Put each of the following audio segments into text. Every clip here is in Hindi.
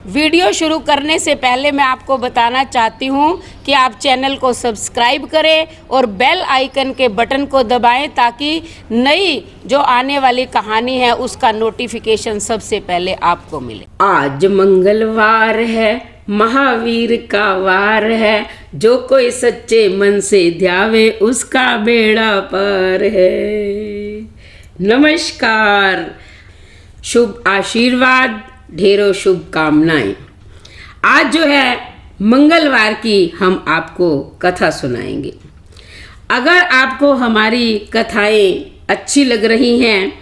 वीडियो शुरू करने से पहले मैं आपको बताना चाहती हूँ कि आप चैनल को सब्सक्राइब करें और बेल आइकन के बटन को दबाएं ताकि नई जो आने वाली कहानी है उसका नोटिफिकेशन सबसे पहले आपको मिले। आज मंगलवार है, महावीर का वार है, जो कोई सच्चे मन से ध्यावे उसका बेड़ा पार है। नमस्कार, शुभ आशीर्वाद, ढेरों शुभकामनाएं। आज जो है मंगलवार की हम आपको कथा सुनाएंगे। अगर आपको हमारी कथाएं अच्छी लग रही हैं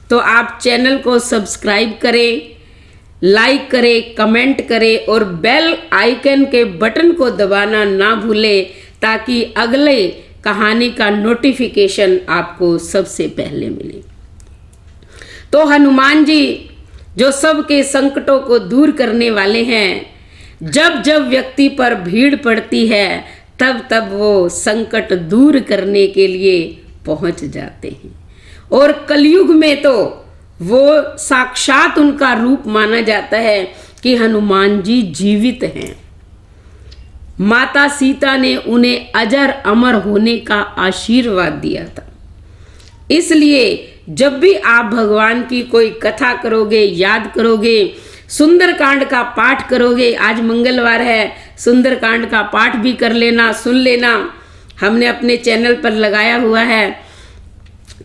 तो आप चैनल को सब्सक्राइब करें, लाइक करें, कमेंट करें और बेल आइकन के बटन को दबाना ना भूलें ताकि अगले कहानी का नोटिफिकेशन आपको सबसे पहले मिले। तो हनुमान जी जो सबके संकटों को दूर करने वाले हैं, जब जब व्यक्ति पर भीड़ पड़ती है तब तब वो संकट दूर करने के लिए पहुंच जाते हैं। और कलयुग में तो वो साक्षात उनका रूप माना जाता है कि हनुमान जी जीवित हैं। माता सीता ने उन्हें अजर अमर होने का आशीर्वाद दिया था। इसलिए जब भी आप भगवान की कोई कथा करोगे, याद करोगे, सुंदरकांड का पाठ करोगे, आज मंगलवार है, सुंदरकांड का पाठ भी कर लेना, सुन लेना, हमने अपने चैनल पर लगाया हुआ है,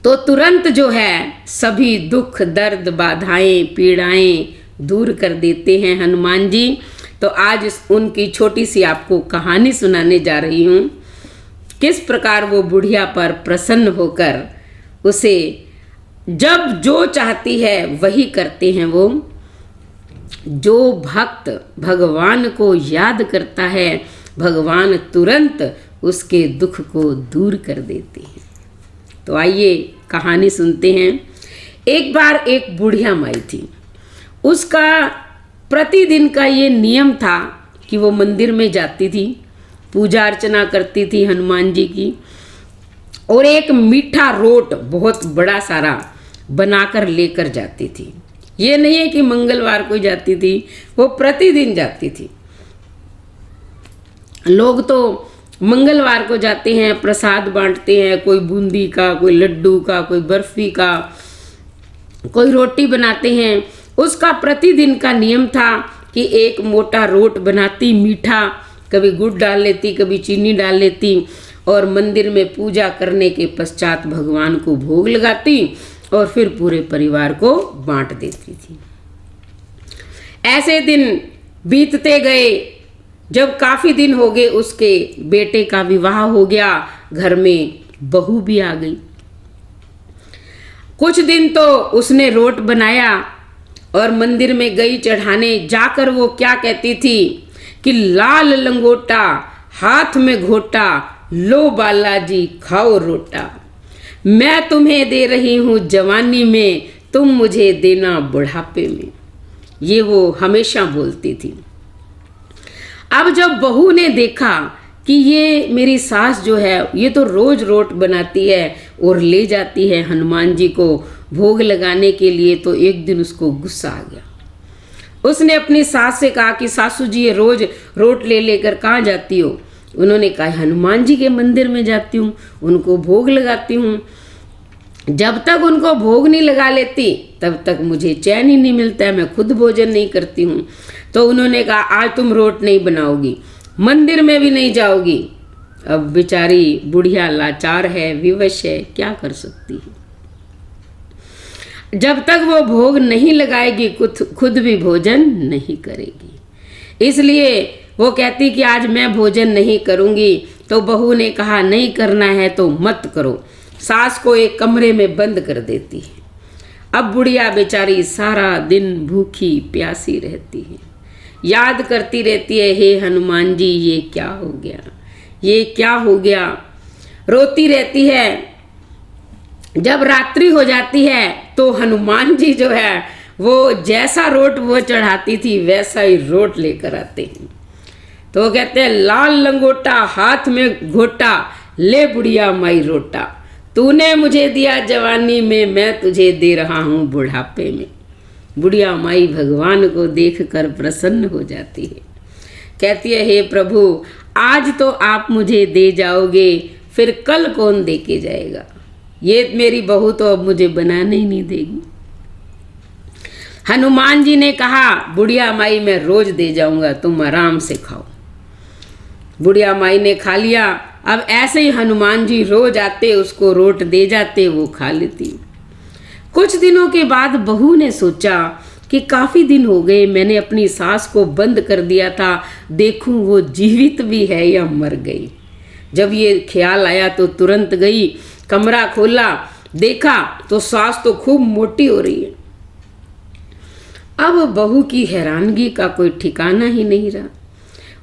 तो तुरंत जो है सभी दुख, दर्द, बाधाएं, पीड़ाएं दूर कर देते हैं हनुमान जी। तो आज उनकी छोटी सी आपको कहानी सुनाने जा रही हूँ, किस प्रकार वो बुढ़िया पर प्रसन्न होकर उसे जब जो चाहती है वही करते हैं। वो जो भक्त भगवान को याद करता है, भगवान तुरंत उसके दुख को दूर कर देते हैं। तो आइए कहानी सुनते हैं। एक बार एक बुढ़िया माई थी। उसका प्रतिदिन का ये नियम था कि वो मंदिर में जाती थी, पूजा अर्चना करती थी हनुमान जी की, और एक मीठा रोट बहुत बड़ा सारा बनाकर लेकर जाती थी। ये नहीं है कि मंगलवार को जाती थी, वो प्रतिदिन जाती थी। लोग तो मंगलवार को जाते हैं, प्रसाद बांटते हैं, कोई बूंदी का, कोई लड्डू का, कोई बर्फी का, कोई रोटी बनाते हैं। उसका प्रतिदिन का नियम था कि एक मोटा रोट बनाती, मीठा, कभी गुड़ डाल लेती, कभी चीनी डाल लेती, और मंदिर में पूजा करने के पश्चात भगवान को भोग लगाती और फिर पूरे परिवार को बांट देती थी। ऐसे दिन बीतते गए। जब काफी दिन हो गए, उसके बेटे का विवाह हो गया, घर में बहू भी आ गई। कुछ दिन तो उसने रोट बनाया और मंदिर में गई चढ़ाने। जाकर वो क्या कहती थी कि लाल लंगोटा हाथ में घोटा, लो बालाजी खाओ रोटा, मैं तुम्हें दे रही हूँ जवानी में, तुम मुझे देना बुढ़ापे में। ये वो हमेशा बोलती थी। अब जब बहू ने देखा कि ये मेरी सास जो है ये तो रोज रोट बनाती है और ले जाती है हनुमान जी को भोग लगाने के लिए, तो एक दिन उसको गुस्सा आ गया। उसने अपनी सास से कहा कि सासू जी ये रोज रोट ले लेकर कहाँ जाती हो? उन्होंने कहा हनुमान जी के मंदिर में जाती हूँ, उनको भोग लगाती हूँ। जब तक उनको भोग नहीं लगा लेती तब तक मुझे चैन ही नहीं मिलता है, मैं खुद भोजन नहीं करती हूँ। तो उन्होंने कहा आज तुम रोट नहीं बनाओगी, मंदिर में भी नहीं जाओगी। अब बेचारी बुढ़िया लाचार है, विवश है, क्या कर सकती है। जब तक वो भोग नहीं लगाएगी खुद भी भोजन नहीं करेगी। इसलिए वो कहती कि आज मैं भोजन नहीं करूंगी। तो बहू ने कहा नहीं करना है तो मत करो। सास को एक कमरे में बंद कर देती है। अब बुढ़िया बेचारी सारा दिन भूखी प्यासी रहती है, याद करती रहती है, हे हनुमान जी ये क्या हो गया, ये क्या हो गया, रोती रहती है। जब रात्रि हो जाती है तो हनुमान जी जो है वो जैसा रोट वो चढ़ाती थी वैसा ही रोट लेकर आते हैं। तो वो कहते हैं लाल लंगोटा हाथ में घोटा, ले बुढ़िया माई रोटा, तूने मुझे दिया जवानी में, मैं तुझे दे रहा हूँ बुढ़ापे में। बुढ़िया माई भगवान को देखकर प्रसन्न हो जाती है। कहती है, हे प्रभु, आज तो आप मुझे दे जाओगे, फिर कल कौन दे के जाएगा? ये मेरी बहू तो अब मुझे बनाने ही नहीं देगी। हनुमान जी ने कहा, बुढ़िया माई मैं रोज दे जाऊंगा, तुम आराम से खाओ। बुढ़िया माई ने खा लिया। अब ऐसे ही हनुमान जी रोज आते, उसको रोट दे जाते, वो खा लेती। कुछ दिनों के बाद बहू ने सोचा कि काफ़ी दिन हो गए, मैंने अपनी सास को बंद कर दिया था, देखूं वो जीवित भी है या मर गई। जब ये ख्याल आया तो तुरंत गई, कमरा खोला, देखा तो सास तो खूब मोटी हो रही है। अब बहू की हैरानगी का कोई ठिकाना ही नहीं रहा।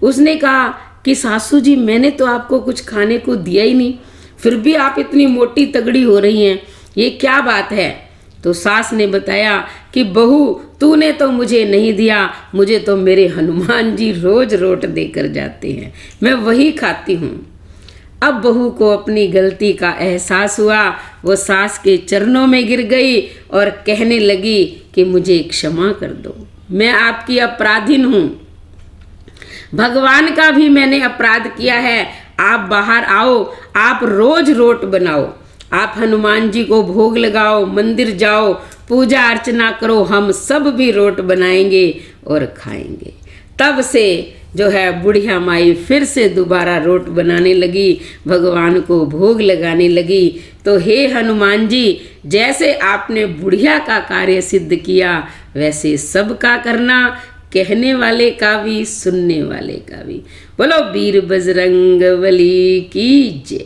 उसने कहा कि सासू जी, मैंने तो आपको कुछ खाने को दिया ही नहीं, फिर भी आप इतनी मोटी तगड़ी हो रही हैं, ये क्या बात है? तो सास ने बताया कि बहू, तूने तो मुझे नहीं दिया, मुझे तो मेरे हनुमान जी रोज रोट देकर जाते हैं, मैं वही खाती हूँ। अब बहू को अपनी गलती का एहसास हुआ। वो सास के चरणों में गिर गई और कहने लगी कि मुझे क्षमा कर दो, मैं आपकी अपराधीन हूँ, भगवान का भी मैंने अपराध किया है। आप बाहर आओ, आप रोज रोट बनाओ, आप हनुमान जी को भोग लगाओ, मंदिर जाओ, पूजा अर्चना करो, हम सब भी रोट बनाएंगे और खाएंगे। तब से जो है बुढ़िया माई फिर से दोबारा रोट बनाने लगी, भगवान को भोग लगाने लगी। तो हे हनुमान जी, जैसे आपने बुढ़िया का कार्य सिद्ध किया, वैसे सबका करना, कहने वाले का भी, सुनने वाले का भी। बोलो वीर बजरंग बली की जय।